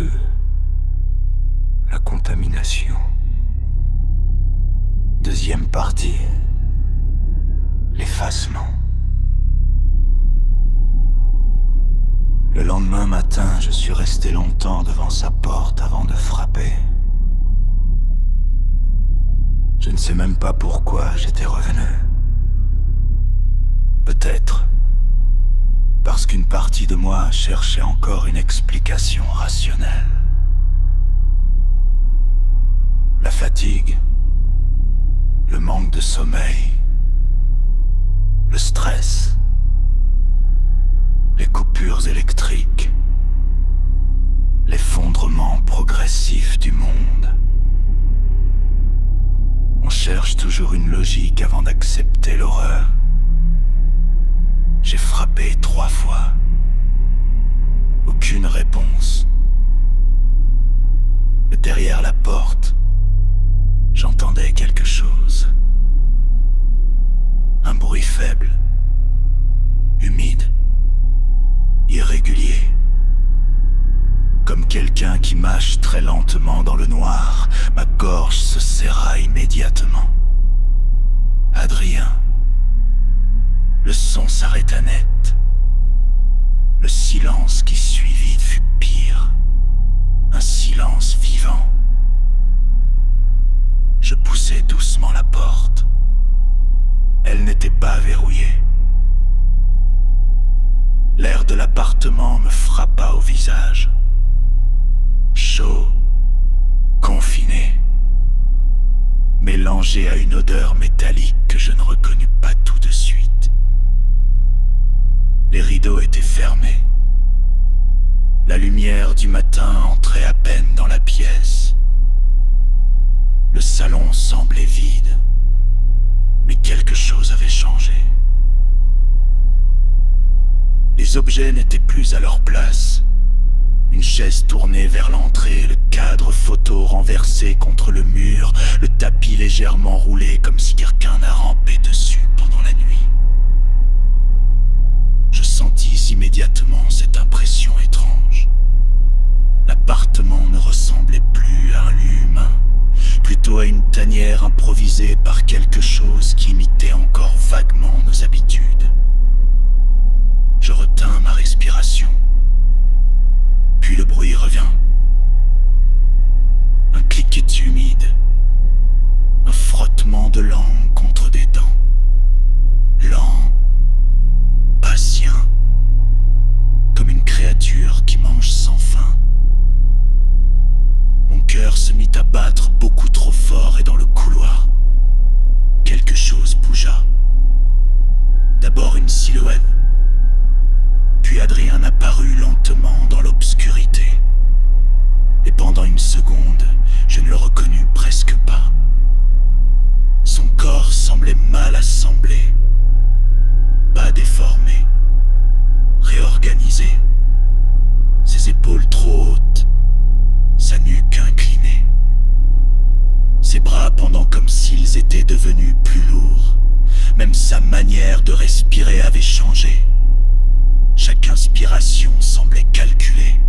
2. La contamination. Deuxième partie. L'effacement. Le lendemain matin, je suis resté longtemps devant sa porte avant de frapper. Je ne sais même pas pourquoi j'étais revenu. Peut-être parce qu'une partie de moi cherchait encore une explication rationnelle. La fatigue, le manque de sommeil, le stress, les coupures électriques, l'effondrement progressif du monde. On cherche toujours une logique avant d'accepter l'horreur. J'ai frappé 3 fois. Aucune réponse. Mais derrière la porte, j'entendais quelque chose. Un bruit faible, humide, irrégulier. Comme quelqu'un qui mâche très lentement dans le noir, ma gorge se serra immédiatement. Adrien. Le son s'arrêta net. Le silence qui suivit fut pire. Un silence vivant. Je poussai doucement la porte. Elle n'était pas verrouillée. L'air de l'appartement me frappa au visage. Chaud, confiné, mélangé à une odeur métallique que je ne reconnus pas tout de suite. Les rideaux étaient fermés. La lumière du matin entrait à peine dans la pièce. Le salon semblait vide, mais quelque chose avait changé. Les objets n'étaient plus à leur place. Une chaise tournée vers l'entrée, le cadre photo renversé contre le mur, le tapis légèrement roulé comme si quelqu'un a rampé dessus pendant la nuit. Je sentis immédiatement cette impression étrange. L'appartement ne ressemblait plus à un lieu humain, plutôt à une tanière improvisée par quelque chose qui imitait encore vaguement nos habitudes. Je retins ma respiration. Puis le bruit revint. Un cliquet humide. Un frottement de langue contre des dents. Lent. Patient. Comme une créature qui mange sans faim. Mon cœur se mit à battre beaucoup trop fort et dans le couloir, quelque chose bougea. D'abord une silhouette. Puis Adrien apparut lentement dans l'obscurité. Et pendant une seconde, je ne le reconnus presque pas. Son corps semblait mal assemblé, pas déformé, réorganisé. Ses épaules trop hautes, sa nuque inclinée. Ses bras pendant comme s'ils étaient devenus plus lourds. Même sa manière de respirer avait changé. Chaque inspiration semblait calculée,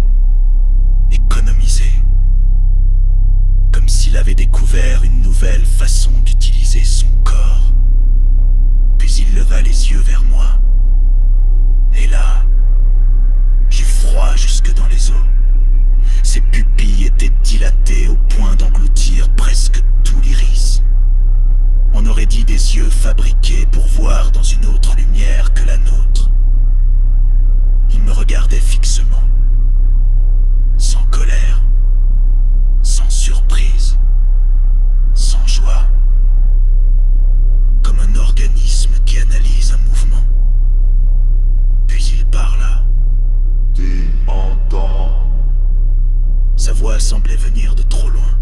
économisée. Comme s'il avait découvert une nouvelle façon d'utiliser son corps. Puis il leva les yeux vers moi. Et là, j'eus froid jusque dans les os. Ses pupilles étaient dilatées au point d'engloutir presque tout l'iris. On aurait dit des yeux fabriqués pour voir dans une autre lumière que la nôtre. Il me regardait fixement, sans colère, sans surprise, sans joie, comme un organisme qui analyse un mouvement. Puis il parla. Tu entends? Sa voix semblait venir de trop loin,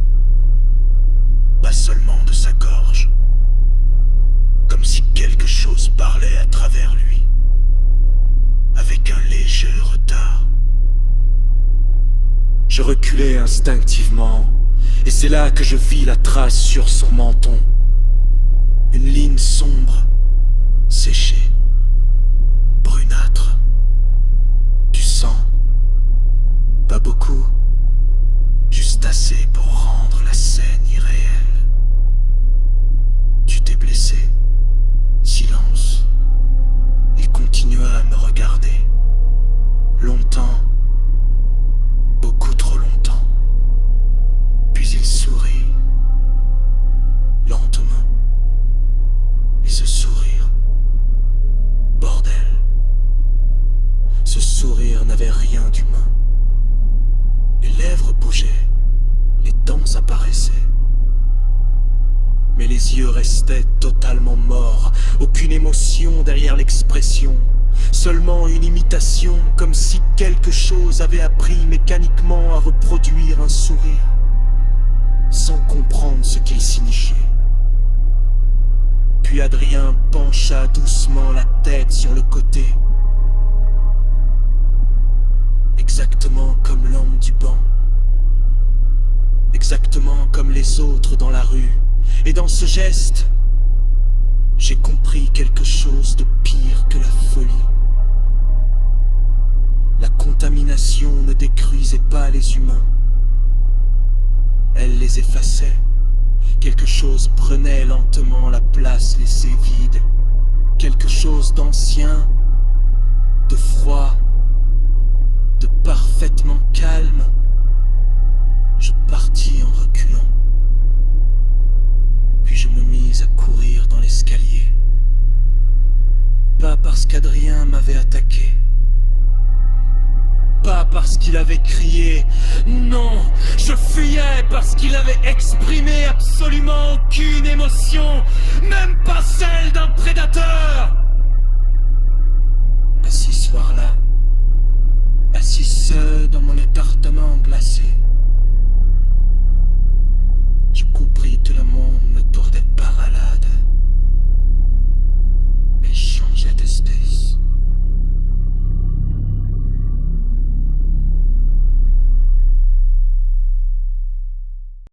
pas seulement de sa gorge, comme si quelque chose parlait à travers lui, avec un léger retard. Je reculai instinctivement, et c'est là que je vis la trace sur son menton. Une ligne sombre, séchée, brunâtre. Du sang, pas beaucoup, restait totalement mort, aucune émotion derrière l'expression, seulement une imitation, comme si quelque chose avait appris mécaniquement à reproduire un sourire, sans comprendre ce qu'il signifiait. Puis Adrien pencha doucement la tête sur le côté, exactement comme l'homme du banc, exactement comme les autres dans la rue. Et dans ce geste, j'ai compris quelque chose de pire que la folie. La contamination ne détruisait pas les humains, elle les effaçait. Quelque chose prenait lentement la place laissée vide, quelque chose d'ancien, de froid, de parfaitement calme. Je partis en reculant, puis je me mis à courir dans l'escalier. Pas parce qu'Adrien m'avait attaqué, pas parce qu'il avait crié, non, je fuyais parce qu'il avait exprimé absolument aucune émotion, même pas celle d'un prédateur. Assis ce soir-là, assis seul dans mon appartement glacé,